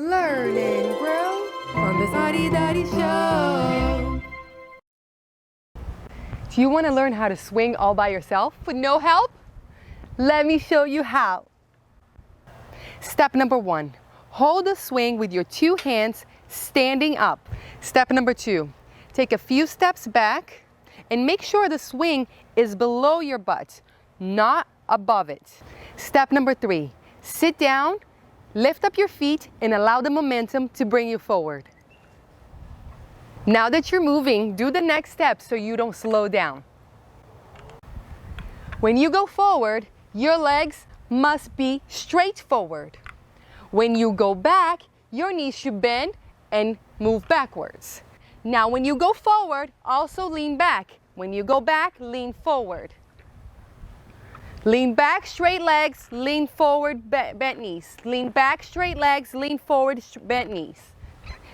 learn and grow on the Spotty Dotty Show. Do you want to learn how to swing all by yourself with no help? Let me show you how. Step number 1, hold the swing with your 2 hands standing up. Step number 2, take a few steps back and make sure the swing is below your butt, not above it. Step number 3, sit down, lift up your feet and allow the momentum to bring you forward. Now that you're moving, do the next step so you don't slow down. When you go forward, your legs must be straight forward. When you go back, your knees should bend and move backwards. Now when you go forward, also lean back. When you go back, lean forward. Lean back, straight legs, lean forward, bent knees. Lean back, straight legs, lean forward, bent knees.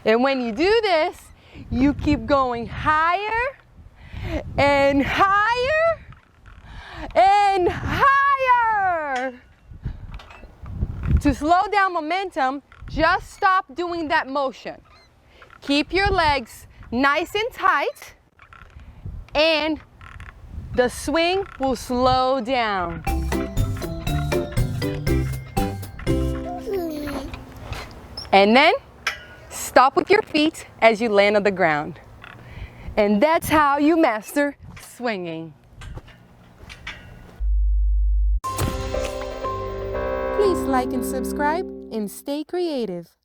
And when you do this, you keep going higher and higher and higher. To slow down momentum, just stop doing that motion. Keep your legs nice and tight and the swing will slow down. And then stop with your feet as you land on the ground. And that's how you master swinging. Please like and subscribe and stay creative.